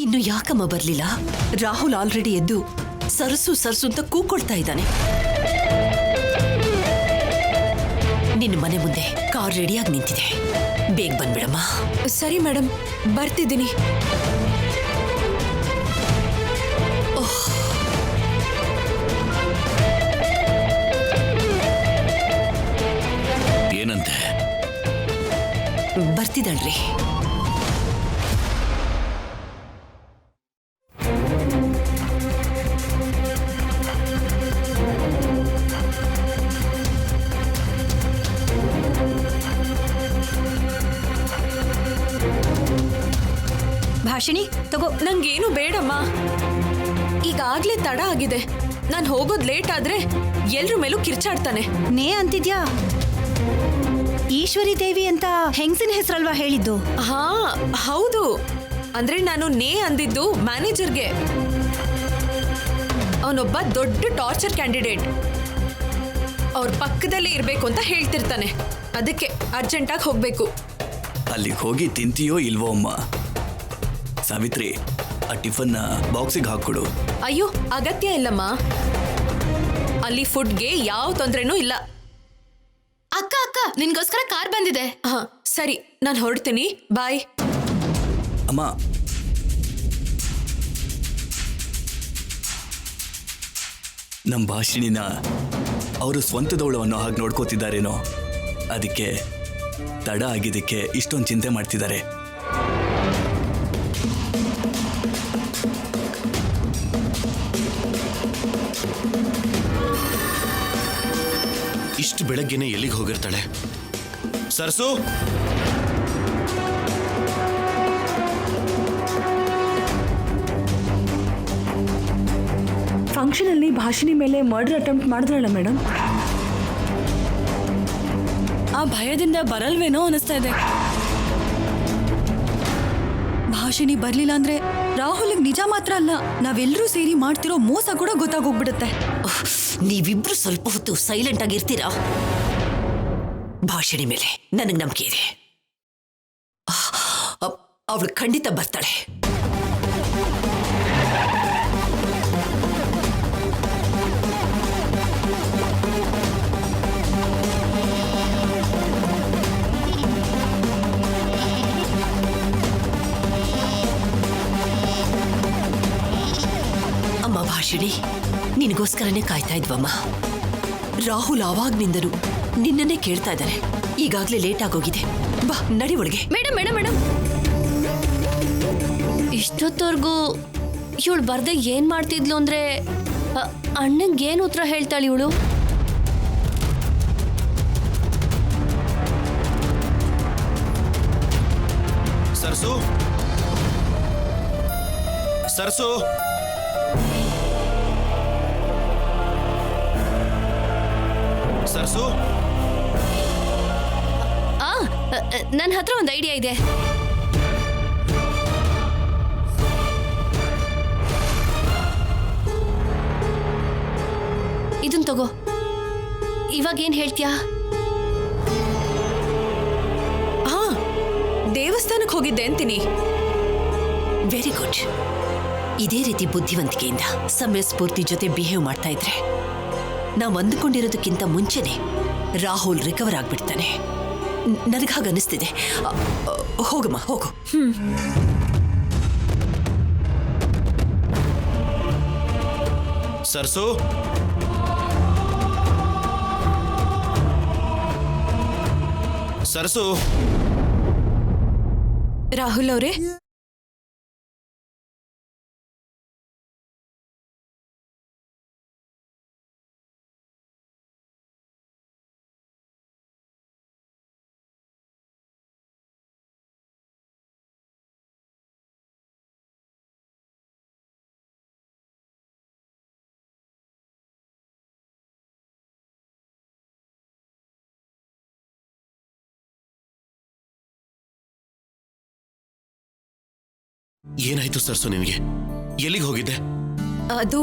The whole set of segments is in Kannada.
ಇನ್ನು ಯಾಕಮ್ಮ ಬರ್ಲಿಲ್ಲ? ರಾಹುಲ್ ಆಲ್ರೆಡಿ ಎದ್ದು ಸರ್ಸು ಸರ್ಸು ಅಂತ ಕೂಕೊಳ್ತಾ ಇದ್ದಾನೆ. ನಿನ್ನ ಮನೆ ಮುಂದೆ ಕಾರ್ ರೆಡಿಯಾಗಿ ನಿಂತಿದೆ, ಬೇಗ ಬಂದ್ಬಿಡಮ್ಮ. ಸರಿ ಮೇಡಮ್, ಬರ್ತಿದ್ದೀನಿ. ಏನಂತೆ? ಬರ್ತಿದ್ದಾಳ್ರಿ. ಭಾಷಿಣಿ ತಗೋ. ನಂಗೇನು ಬೇಡಮ್ಮ, ಈಗಾಗ್ಲೇ ತಡ ಆಗಿದೆ. ನಾನು ಹೋಗೋದ್ ಲೇಟ್ ಆದ್ರೆ ಎಲ್ರ ಮೇಲೂ ಕಿರ್ಚಾಡ್ತಾನೆ. ನೇ ಅಂತಿದ್ಯಾ? ಈಶ್ವರಿ ದೇವಿ ಅಂತ ಹೆಂಗಸಿನ ಹೆಸರಲ್ವಾ ಹೇಳಿದ್ದು? ಹಾ ಹೌದು, ಅಂದ್ರೆ ನಾನು ನೇ ಅಂದಿದ್ದು ಮ್ಯಾನೇಜರ್ಗೆ. ಅವನೊಬ್ಬ ದೊಡ್ಡ ಟಾರ್ಚರ್ ಕ್ಯಾಂಡಿಡೇಟ್, ಅವ್ರ ಪಕ್ಕದಲ್ಲೇ ಇರ್ಬೇಕು ಅಂತ ಹೇಳ್ತಿರ್ತಾನೆ. ಅದಕ್ಕೆ ಅರ್ಜೆಂಟಾಗಿ ಹೋಗ್ಬೇಕು. ಅಲ್ಲಿಗೆ ಹೋಗಿ ತಿಂತೀಯೋ ಇಲ್ವೋ ಅಮ್ಮ? ಸಾವಿತ್ರಿ, ಆ ಟಿಫನ್ ಬಾಕ್ಸಿಗೆ ಹಾಕೊಡು. ಅಯ್ಯೋ ಅಗತ್ಯ ಇಲ್ಲಮ್ಮ, ಅಲ್ಲಿ ಫುಡ್ಗೆ ಯಾವ ತೊಂದ್ರೆನೂ ಇಲ್ಲ. ಅಕ್ಕ ಅಕ್ಕ, ನಿನ್ಗೋಸ್ಕರ ಕಾರ್ ಬಂದಿದೆ. ಹಾ ಸರಿ, ನಾನು ಹೊರಡ್ತೀನಿ, ಬಾಯ್. ಅಮ್ಮ, ನಮ್ಮ ಭಾಷಿಣಿನ ಅವರು ಸ್ವಂತದವಳು ಅನ್ನೋ ಹಾಗೆ ನೋಡ್ಕೋತಿದ್ದಾರೇನೋ, ಅದಕ್ಕೆ ತಡ ಆಗಿದ್ದಕ್ಕೆ ಇಷ್ಟೊಂದು ಚಿಂತೆ ಮಾಡ್ತಿದ್ದಾರೆ. ಇಷ್ಟು ಬೆಳಗ್ಗೆನೆ ಎಲ್ಲಿಗೆ ಹೋಗಿರ್ತಾಳೆ? ಸರ್ಸು, ಫಂಕ್ಷನ್ ಅಲ್ಲಿ ಭಾಷಿಣಿ ಮೇಲೆ ಮರ್ಡರ್ ಅಟೆಂಪ್ಟ್ ಮಾಡಿದ್ರಲ್ಲ ಮೇಡಮ್, ಆ ಭಯದಿಂದ ಬರಲ್ವೇನೋ ಅನಿಸ್ತಾ ಇದೆ. ಭಾಷಿಣಿ ಬರ್ಲಿಲ್ಲ ಅಂದ್ರೆ ರಾಹುಲ್ಗೆ ನಿಜ ಮಾತ್ರ ಅಲ್ಲ, ನಾವೆಲ್ಲರೂ ಸೇರಿ ಮಾಡ್ತಿರೋ ಮೋಸ ಕೂಡ ಗೊತ್ತಾಗೋಗ್ಬಿಡುತ್ತೆ. ನೀವಿಬ್ರು ಸ್ವಲ್ಪ ಹೊತ್ತು ಸೈಲೆಂಟ್ ಆಗಿರ್ತೀರಾ? ಭಾಷಿಣಿ ಮೇಲೆ ನನಗೆ ನಂಬಿಕೆ ಇದೆ, ಅವಳು ಖಂಡಿತ ಬರ್ತಾಳೆ. ಅಮ್ಮ ಭಾಷಿಣಿ, ನಿನಗೋಸ್ಕರನೇ ಕಾಯ್ತಾ ಇದ್ವಮ್ಮ. ರಾಹುಲ್ ಆವಾಗ್ನಿಂದನು ನಿನ್ನನ್ನೇ ಕೇಳ್ತಾ ಇದ್ದಾನೆ. ಈಗಾಗ್ಲೇ ಲೇಟ್ ಆಗೋಗಿದೆ, ಬಾ ನಡಿ ಒಳಗೆ. ಮೇಡಮ್ ಮೇಡಮ್ ಮೇಡಮ್, ಇಷ್ಟೊತ್ತವರೆಗೂ ಇವಳು ಬರ್ದೆ ಏನ್ ಮಾಡ್ತಿದ್ಲು ಅಂದ್ರೆ ಅಣ್ಣಂಗೆ ಏನ್ ಉತ್ತರ ಹೇಳ್ತಾಳೆ ಇವಳು? ಸರ್ಸು, ಸರ್ಸು, ಸರ್ಸು. ನನ್ನ ಹತ್ರ ಒಂದು ಐಡಿಯಾ ಇದೆ. ಇದನ್ ತಗೋ, ಇವಾಗ ಏನ್ ಹೇಳ್ತೀಯಾ? ಹಾ, ದೇವಸ್ಥಾನಕ್ಕೆ ಹೋಗಿದ್ದೆ ಅಂತೀನಿ. Very good. ಇದೇ ರೀತಿ ಬುದ್ಧಿವಂತಿಕೆಯಿಂದ ಸಮಯ ಸ್ಫೂರ್ತಿ ಜೊತೆ ಬಿಹೇವ್ ಮಾಡ್ತಾ ಇದ್ರೆ ನಾವು ಅಂದುಕೊಂಡಿರೋದಕ್ಕಿಂತ ಮುಂಚೆನೆ ರಾಹುಲ್ ರಿಕವರ್ ಆಗ್ಬಿಡ್ತಾನೆ. ನನಗಾಗ ಅನಿಸ್ತಿದೆ. ಹೋಗಮ್ಮ ಹೋಗು. ಸರ್ಸು, ಸರ್ಸು. ರಾಹುಲ್ ಅವರೇ, ಏನಾಯ್ತು ಸರ್ಸು ನಿನಗೆ? ಎಲ್ಲಿಗೆ ಹೋಗಿದ್ದೆ? ಅದು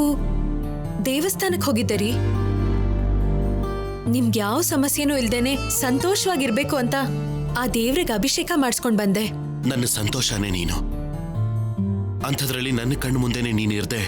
ದೇವಸ್ಥಾನಕ್ಕೆ ಹೋಗಿದ್ದೆ ರೀ. ನಿಮ್ಗೆ ಯಾವ ಸಮಸ್ಯೆನೂ ಇಲ್ದೇನೆ ಸಂತೋಷವಾಗಿರ್ಬೇಕು ಅಂತ ಆ ದೇವ್ರಿಗೆ ಅಭಿಷೇಕ ಮಾಡಿಸ್ಕೊಂಡ್ ಬಂದೆ. ನನ್ನ ಸಂತೋಷನೇ ನೀನು. ಅಂಥದ್ರಲ್ಲಿ ನನ್ನ ಕಣ್ಣು ಮುಂದೆನೆ ನೀನಿರ್ದೆ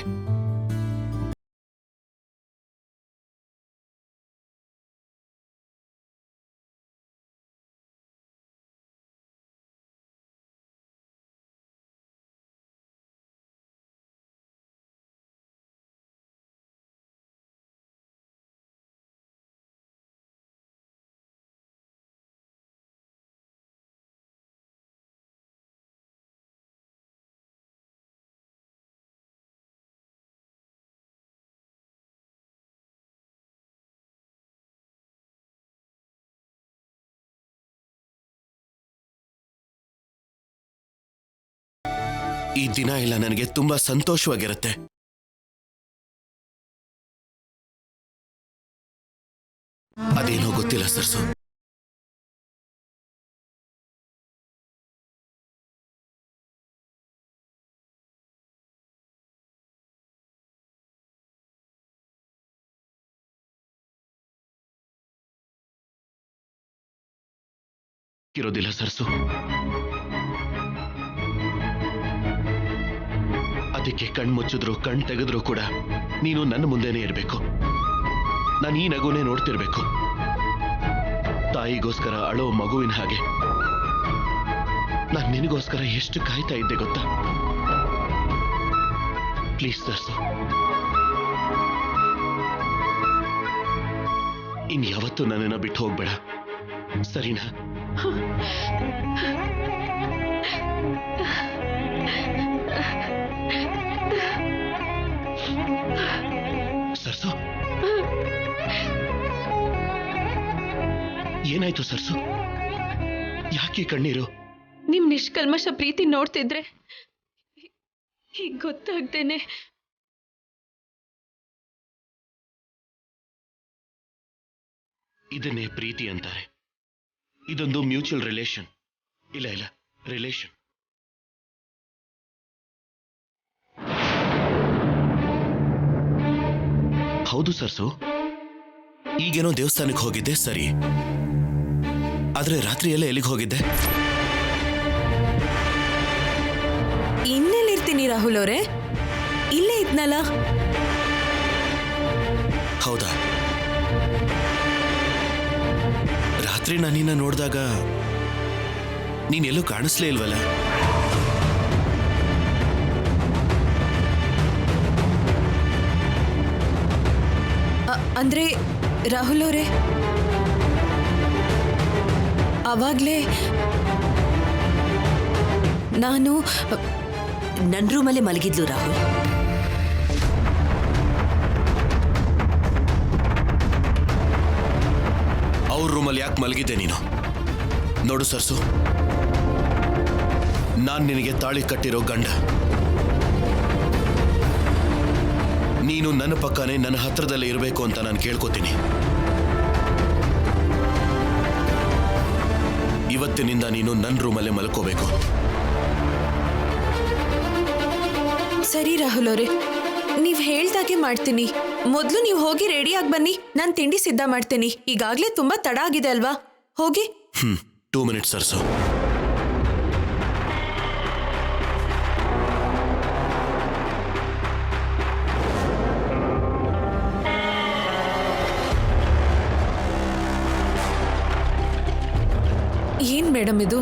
ಈ ದಿನ ಎಲ್ಲ ನನಗೆ ತುಂಬಾ ಸಂತೋಷವಾಗಿರುತ್ತೆ. ಅದೇನೋ ಗೊತ್ತಿಲ್ಲ ಸರ್ಸು. ಇರೋದಿಲ್ಲ ಸರ್ಸು. ಅದಕ್ಕೆ ಕಣ್ಮುಚ್ಚಿದ್ರು ಕಣ್ ತೆಗೆದ್ರು ಕೂಡ ನೀನು ನನ್ನ ಮುಂದೆನೇ ಇರಬೇಕು. ನಾನು ಈ ನಗುನೇ ನೋಡ್ತಿರ್ಬೇಕು. ತಾಯಿಗೋಸ್ಕರ ಅಳೋ ಮಗುವಿನ ಹಾಗೆ ನಾನು ನಿನಗೋಸ್ಕರ ಎಷ್ಟು ಕಾಯ್ತಾ ಇದ್ದೆ ಗೊತ್ತಾ? ಪ್ಲೀಸ್ ಸರ್ಸು, ಇನ್ಯಾವತ್ತೂ ನನ್ನನ್ನು ಬಿಟ್ಟು ಹೋಗ್ಬೇಡ, ಸರಿನಾ? ಸರ್ಸು, ಏನಾಯ್ತು ಸರ್ಸು? ಯಾಕೆ ಕಣ್ಣೀರು? ನಿಮ್ ನಿಷ್ಕಲ್ಮಶ ಪ್ರೀತಿ ನೋಡ್ತಿದ್ರೆ ಹೀಗ್ ಗೊತ್ತಾಗ್ದೇನೆ ಇದನ್ನೇ ಪ್ರೀತಿ ಅಂತಾರೆ. ಇದೊಂದು ಮ್ಯೂಚುವಲ್ ರಿಲೇಷನ್. ಇಲ್ಲ ರಿಲೇಷನ್. ಹೌದು ಸರ್ಸು, ಈಗೇನೋ ದೇವಸ್ಥಾನಕ್ಕೆ ಹೋಗಿದ್ದೆ ಸರಿ, ಆದ್ರೆ ರಾತ್ರಿ ಎಲ್ಲ ಎಲ್ಲಿಗೆ ಹೋಗಿದ್ದೆ? ಇನ್ನೆಲ್ಲಿರ್ತೀನಿ ರಾಹುಲ್ ಅವರೇ, ಇಲ್ಲೇ ಇದ್ನಲ್ಲ. ಹೌದಾ? ರಾತ್ರಿ ನಾನಿನ್ನ ನೋಡಿದಾಗ ನೀನೆಲ್ಲೂ ಕಾಣಿಸ್ಲೇ ಇಲ್ವಲ್ಲ? ಅಂದ್ರೆ ರಾಹುಲ್ ಅವರೇ, ಅವಾಗ್ಲೇ ನಾನು ನನ್ನ ರೂಮಲ್ಲೇ ಮಲಗಿದ್ಲು ರಾಹುಲ್. ಅವ್ರ ರೂಮಲ್ಲಿ ಯಾಕೆ ಮಲಗಿದ್ದೆ ನೀನು? ನೋಡು ಸರ್ಸು, ನಾನ್ ನಿನಗೆ ತಾಳಿ ಕಟ್ಟಿರೋ ಗಂಡ. ನೀನು ನನ್ನ ಪಕ್ಕನೇ ನನ್ನ ಹತ್ರದಲ್ಲೇ ಇರಬೇಕು ಅಂತ ನಾನು ಕೇಳ್ಕೊತೀನಿ. ಇವತ್ತಿನಿಂದ ನೀನು ನನ್ನ ರೂಮಲ್ಲೇ ಮಲ್ಕೋಬೇಕು. ಸರಿ ರಾಹುಲ್ ಅವರೇ, ನೀವ್ ಹೇಳ್ದಾಗೆ ಮಾಡ್ತೀನಿ. ಮೊದ್ಲು ನೀವು ಹೋಗಿ ರೆಡಿಯಾಗಿ ಬನ್ನಿ, ನಾನು ತಿಂಡಿ ಸಿದ್ಧ ಮಾಡ್ತೀನಿ. ಈಗಾಗ್ಲೇ ತುಂಬಾ ತಡ ಆಗಿದೆ ಅಲ್ವಾ? ಹೋಗಿ. 2 minutes ಸರ್ಸು. ಏನ್ ಮೇಡಮ್ ಇದು?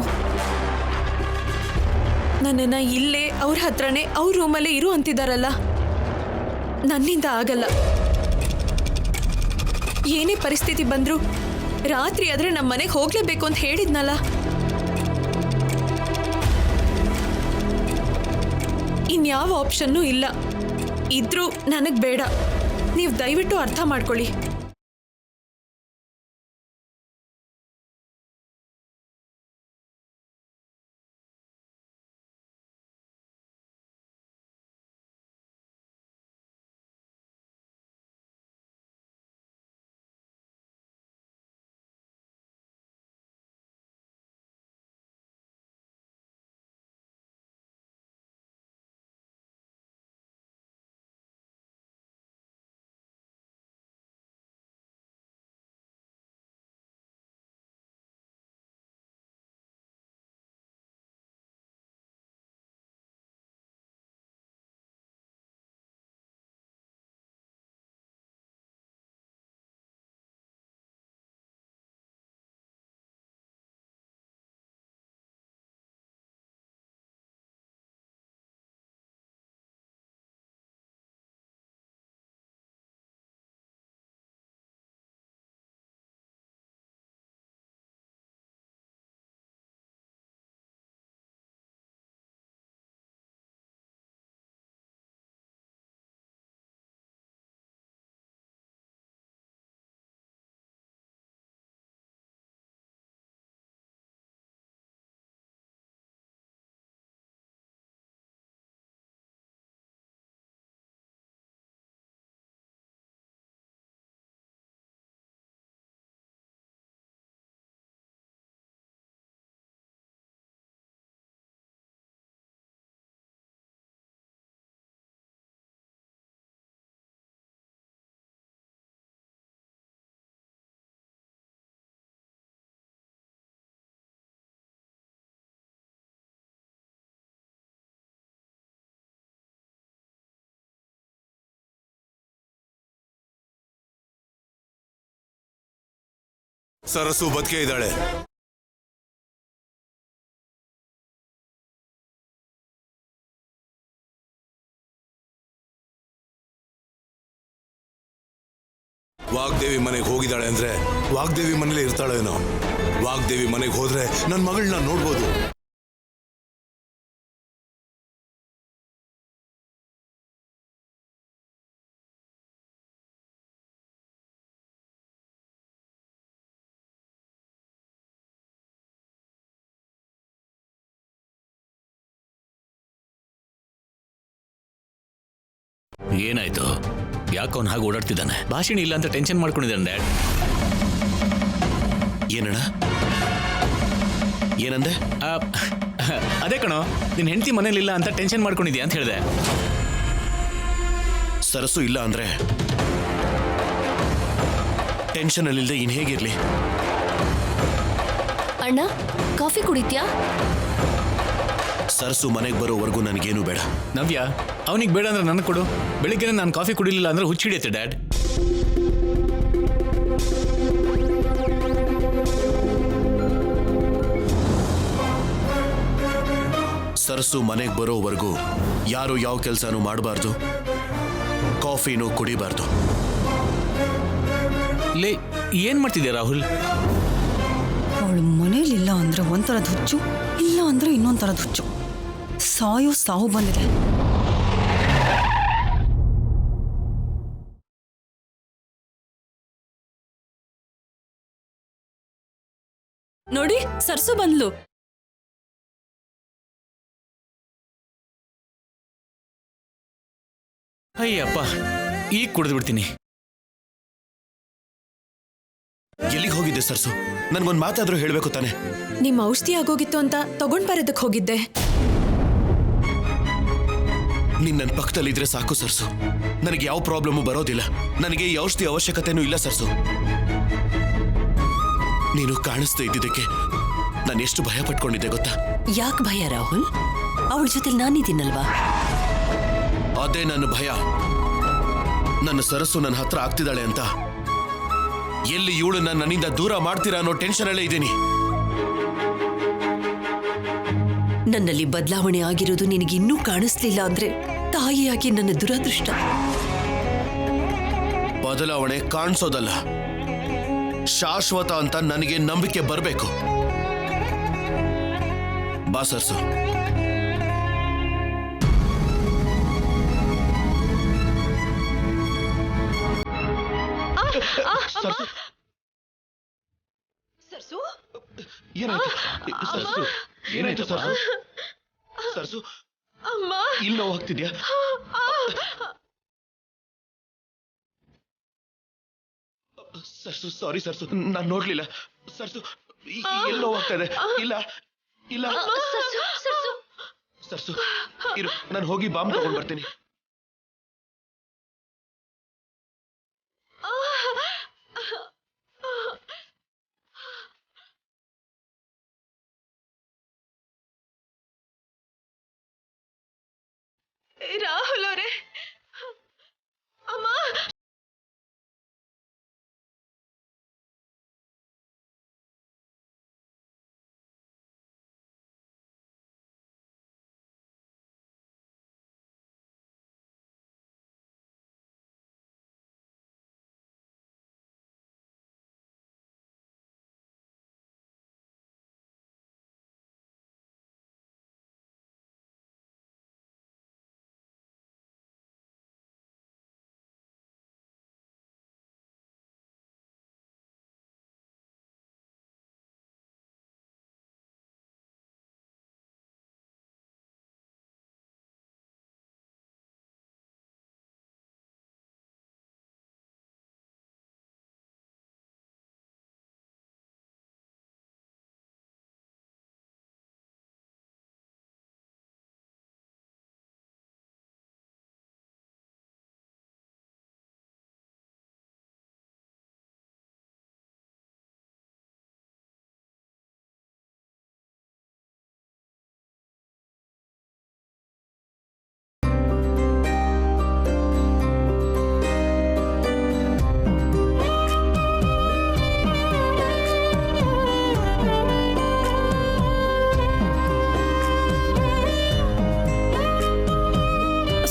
ನನ್ನನ್ನ ಇಲ್ಲೇ ಅವ್ರ ಹತ್ರನೇ ಅವ್ರ ರೂಮಲ್ಲೇ ಇರು ಅಂತಿದಾರಲ್ಲ. ನನ್ನಿಂದ ಆಗಲ್ಲ. ಏನೇ ಪರಿಸ್ಥಿತಿ ಬಂದ್ರು ರಾತ್ರಿ ಆದ್ರೆ ನಮ್ಮ ಮನೆಗೆ ಹೋಗ್ಲೇಬೇಕು ಅಂತ ಹೇಳಿದ್ನಲ್ಲ. ಇನ್ಯಾವ ಆಪ್ಷನ್ನೂ ಇಲ್ಲ. ಇದ್ರೂ ನನಗ್ ಬೇಡ. ನೀವು ದಯವಿಟ್ಟು ಅರ್ಥ ಮಾಡ್ಕೊಳ್ಳಿ. ಸರಸು ಬದುಕೆ ಇದ್ದಾಳೆ. ವಾಗ್ದೇವಿ ಮನೆಗೆ ಹೋಗಿದ್ದಾಳೆ ಅಂದ್ರೆ ವಾಗ್ದೇವಿ ಮನೇಲಿ ಇರ್ತಾಳೇನೋ. ವಾಗ್ದೇವಿ ಮನೆಗೆ ಹೋದ್ರೆ ನನ್ನ ಮಗಳನ್ನ ನೋಡ್ಬೋದು. ಏನಾಯ್ತು? ಯಾಕೆ ಅವ್ನು ಹಾಗೆ ಓಡಾಡ್ತಿದ್ದಾನೆ? ಭಾಷಣ ಇಲ್ಲ ಅಂತ ಟೆನ್ಷನ್ ಮಾಡ್ಕೊಂಡಿದ್ದಾನೆ ಡ್ಯಾಡ್. ಏನಣ್ಣ? ಏನಂದೆ? ಅದೇ ಕಣೋ, ನಿನ್ನ ಹೆಂಡತಿ ಮನೇಲಿಲ್ಲ ಅಂತ ಟೆನ್ಷನ್ ಮಾಡ್ಕೊಂಡಿದ್ಯಾ ಅಂತ ಹೇಳಿದೆ. ಸರಸು ಇಲ್ಲ ಅಂದ್ರೆ ಟೆನ್ಷನ್ ಅಲ್ಲಿಲ್ಲದೆ ಇನ್ ಹೇಗಿರ್ಲಿ? ಅಣ್ಣ ಕಾಫಿ ಕುಡಿತ್ಯಾ? ಸರಸು ಮನೆಗೆ ಬರೋವರೆಗೂ ನನಗೇನು ಬೇಡ. ನವ್ಯ, ಅವನಿಗೆ ಬೇಡ ಅಂದ್ರೆ ನನಗೆ ಕೊಡು. ಬೆಳಿಗ್ಗೆ ನಾನು ಕಾಫಿ ಕುಡಿಲಿಲ್ಲ ಅಂದ್ರೆ ಹುಚ್ಚಿಡಿಯುತ್ತೆ ಡ್ಯಾಡ್. ಸರಸು ಮನೆಗೆ ಬರೋವರೆಗೂ ಯಾರು ಯಾವ ಕೆಲಸನೂ ಮಾಡಬಾರ್ದು, ಕಾಫಿನೂ ಕುಡಿಬಾರ್ದು. ಲೇ, ಏನ್ ಮಾಡ್ತಿದ್ಯಾ ರಾಹುಲ್? ಅವಳು ಮನೇಲಿಲ್ಲ ಅಂದ್ರೆ ಒಂಥರದ ಹುಚ್ಚು, ಇಲ್ಲ ಅಂದ್ರೆ ಇನ್ನೊಂದ್ ಥರದ ಹುಚ್ಚು. ಸಾಯೋ ಸಾವು ಬಂದಿದೆ. ನೋಡಿ, ಸರ್ಸು ಬಂದ್ಲು. ಅಯ್ಯಪ್ಪ, ಈಗ ಕುಡಿದು ಬಿಡ್ತೀನಿ. ಎಲ್ಲಿಗೆ ಹೋಗಿದ್ದೆ ಸರಸು? ನನ್ಗೊಂದು ಮಾತಾದ್ರೂ ಹೇಳ್ಬೇಕು ತಾನೆ. ನಿಮ್ ಔಷಧಿ ಆಗೋಗಿತ್ತು ಅಂತ ತಗೊಂಡ್ ಬರೋದಕ್ ಹೋಗಿದ್ದೆ. ನೀನ್ ನನ್ನ ಪಕ್ಕದಲ್ಲಿದ್ರೆ ಸಾಕು ಸರಸು. ನನಗೆ ಯಾವ ಪ್ರಾಬ್ಲಮ್ಮು ಬರೋದಿಲ್ಲ. ನನಗೆ ಈ ಔಷಧಿ ಅವಶ್ಯಕತೆನೂ ಇಲ್ಲ ಸರಸು. ನೀನು ಕಾಣಿಸ್ತಾ ಇದ್ದಿದ್ದಕ್ಕೆ ನಾನು ಎಷ್ಟು ಭಯ ಪಟ್ಕೊಂಡಿದ್ದೆ ಗೊತ್ತಾ? ಯಾಕೆ ಭಯ ರಾಹುಲ್? ಅವಳ ಜೊತೆ ನಾನಿದ್ದೀನಲ್ವಾ? ಅದೇ ನನ್ನ ಭಯ. ನನ್ನ ಸರಸು ನನ್ನ ಹತ್ರ ಆಗ್ತಿದ್ದಾಳೆ ಅಂತ. ಎಲ್ಲಿ ಇವಳು ನನ್ನಿಂದ ದೂರ ಮಾಡ್ತೀರಾ ಅನ್ನೋ ಟೆನ್ಷನ್ ಅಲ್ಲೇ ಇದ್ದೀನಿ. ನನ್ನಲ್ಲಿ ಬದಲಾವಣೆ ಆಗಿರೋದು ನಿನಗೆ ಇನ್ನೂ ಕಾಣಿಸ್ಲಿಲ್ಲ ಅಂದ್ರೆ ತಾಯಿಯಾಗಿ ನನ್ನ ದುರದೃಷ್ಟ. ಬದಲಾವಣೆ ಕಾಣಿಸೋದಲ್ಲ, ಶಾಶ್ವತ ಅಂತ ನನಗೆ ನಂಬಿಕೆ ಬರಬೇಕು. ಬಾ ಸರ್ಸು. ಸರ್ಸು, ಏನಾಯ್ತು ಸರ್ಸು? ಸರ್ಸು, ಇಲ್ಲಿ ನೋವು ಆಗ್ತಿದ್ಯಾ? ಸರ್ಸು, ಸಾರಿ ಸರ್ಸು, ನಾನು ನೋಡ್ಲಿಲ್ಲ. ಸರ್ಸು, ಎಲ್ಲಿ ನೋವು ಆಗ್ತಾ ಇದೆ? ಇಲ್ಲ ಇಲ್ಲ ಸರ್ಸು, ಇರು, ನಾನು ಹೋಗಿ ಬಾಂಬ್ ತಗೊಂಡ್ ಬರ್ತೀನಿ. ರಾಹುಲ್ ಅವರೇ, ಅಮ್ಮ.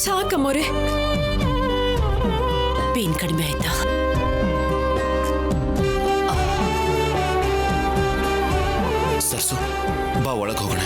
ಸಾಕಮ್ಮೋರೆ. ಪೇನ್ ಕಡಿಮೆ ಆಯ್ತಾ? ಸರ್ಸು ಬಾ ಒಳಗೆ ಹೋಗೋಣ.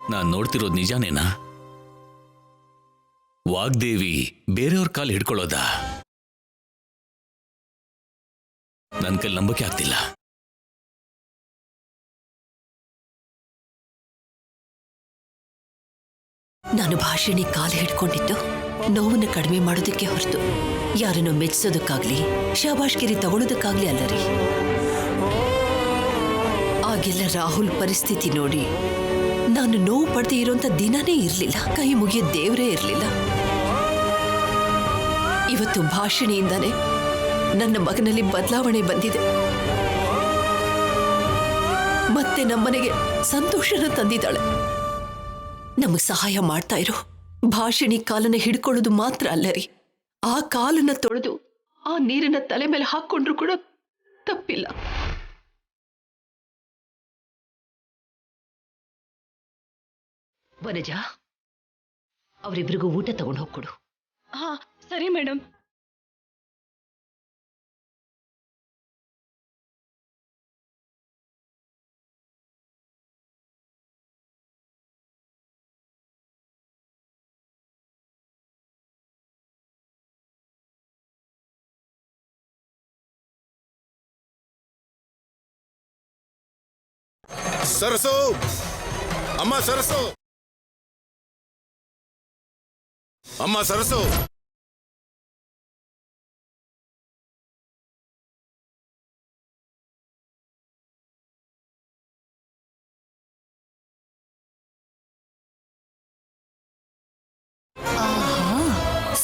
ನಾನ್ ನೋಡ್ತಿರೋದು ನಿಜಾನೇನಾ? ವಾಗ್ದೇವಿ ಬೇರೆಯವ್ರ ಕಾಲು ಹಿಡ್ಕೊಳ್ಳೋದಾ? ನನ್ನ ಕೈಲಿ ನಂಬಕ್ಕೆ ಆಗ್ತಿಲ್ಲ. ನಾನು ಭಾಷಣಿ ಕಾಲು ಹಿಡ್ಕೊಂಡಿದ್ದು ನೋವನ್ನು ಕಡಿಮೆ ಮಾಡೋದಕ್ಕೆ ಹೊರತು ಯಾರನ್ನು ಮೆಚ್ಚಿಸೋದಕ್ಕಾಗ್ಲಿ ಶಾಬಾಷ್ಗಿರಿ ತಗೊಳ್ಳೋದಕ್ಕಾಗ್ಲಿ ಅಲ್ಲ ರೀ. ಆಗೆಲ್ಲ ರಾಹುಲ್ ಪರಿಸ್ಥಿತಿ ನೋಡಿ ನಾನು ನೋವು ಪಡೆದೇ ಇರೋಂಥ ದಿನನೇ ಇರಲಿಲ್ಲ, ಕೈ ಮುಗಿಯ ದೇವರೇ ಇರಲಿಲ್ಲ. ಇವತ್ತು ಭಾಷಣಿಯಿಂದಾನೆ ನನ್ನ ಮಗನಲ್ಲಿ ಬದಲಾವಣೆ ಬಂದಿದೆ. ಮತ್ತೆ ನಮ್ಮನೆಗೆ ಸಂತೋಷನ ತಂದಿದ್ದಾಳೆ. ನಮಗೆ ಸಹಾಯ ಮಾಡ್ತಾ ಇರೋ ಭಾಷಣಿ ಕಾಲನ್ನ ಹಿಡ್ಕೊಳ್ಳೋದು ಮಾತ್ರ ಅಲ್ಲ ರೀ, ಆ ಕಾಲನ್ನ ತೊಳೆದು ಆ ನೀರನ್ನ ತಲೆ ಮೇಲೆ ಹಾಕ್ಕೊಂಡ್ರು ಕೂಡ ತಪ್ಪಿಲ್ಲ. ವನಜಾ, ಅವರಿಬ್ಬರಿಗೂ ಊಟ ತಗೊಂಡು ಹೋಗ್ಕೊಡು. ಹಾ ಸರಿ ಮೇಡಮ್. ಸರಸು, ಅಮ್ಮ ಸರಸು, ಅಮ್ಮ ಸರಸು.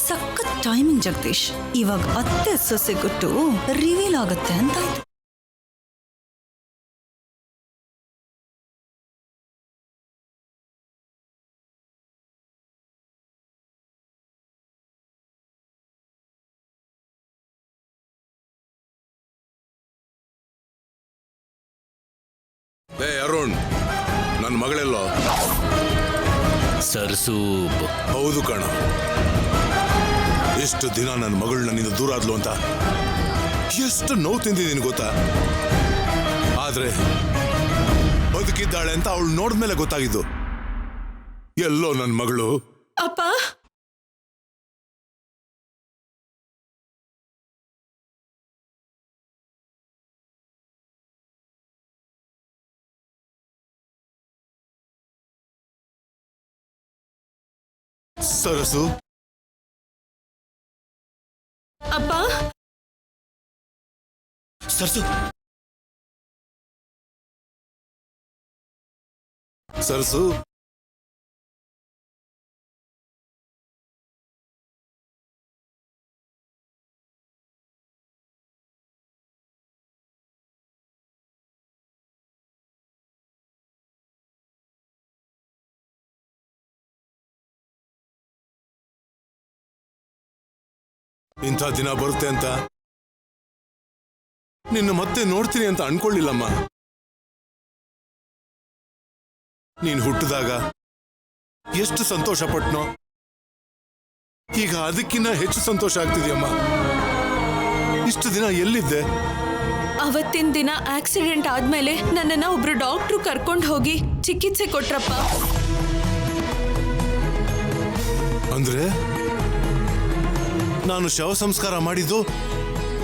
ಸಖತ್ ಟೈಮಿಂಗ್ ಜಗದೀಶ್. ಇವಾಗ ಅತ್ತೆ ಸೊಸೆ ಗುಟ್ಟು ರಿವೀಲ್ ಆಗುತ್ತೆ ಅಂತಾಯ್ತು. ಅರುಣ್, ನನ್ನ ಮಗಳೆಲ್ಲೋ? ಸರ್ಸು. ಹೌದು ಕಣ, ಎಷ್ಟು ದಿನ ನನ್ನ ಮಗಳು ನನ್ನಿಂದ ದೂರ ಆದ್ಲು ಅಂತ ಎಷ್ಟು ನೋವು ತಿಂದಿದ್ದೀನಿ ಗೊತ್ತಾ? ಆದ್ರೆ ಬದುಕಿದ್ದಾಳೆ ಅಂತ ಅವಳು ನೋಡಿದ್ಮೇಲೆ ಗೊತ್ತಾಗಿದ್ದು. ಎಲ್ಲೋ ನನ್ನ ಮಗಳು. ಅಪ್ಪ, ಸರಸು, ಅಪ್ಪ, ಸರ್ಸು, ಸರಸು. ಇಂಥ ದಿನ ಬರುತ್ತೆ ಅಂತ ನಿನ್ನ ಮತ್ತೆ ನೋಡ್ತೀನಿ ಅಂತ ಅನ್ಕೊಳ್ಳಿಲ್ಲಮ್ಮ. ನೀನು ಹುಟ್ಟಿದಾಗ ಎಷ್ಟು ಸಂತೋಷ ಪಟ್ನೋ, ಈಗ ಅದಕ್ಕಿಂತ ಹೆಚ್ಚು ಸಂತೋಷ ಆಗ್ತಿದೆಯಮ್ಮ. ಇಷ್ಟು ದಿನ ಎಲ್ಲಿದ್ದೆ? ಅವತ್ತಿನ ದಿನ ಆಕ್ಸಿಡೆಂಟ್ ಆದ್ಮೇಲೆ ನನ್ನನ್ನ ಒಬ್ರು ಡಾಕ್ಟ್ರು ಕರ್ಕೊಂಡು ಹೋಗಿ ಚಿಕಿತ್ಸೆ ಕೊಟ್ರಪ್ಪ. ಅಂದ್ರೆ ನಾನು ಶವ ಸಂಸ್ಕಾರ ಮಾಡಿದ್ದು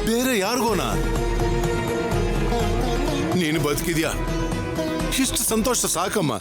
ಬೇರೆ ಯಾರಿಗೋನಾ? ನೀನು ಬದುಕಿದ್ಯಾ, ಇಷ್ಟು ಸಂತೋಷ ಸಾಕಮ್ಮ.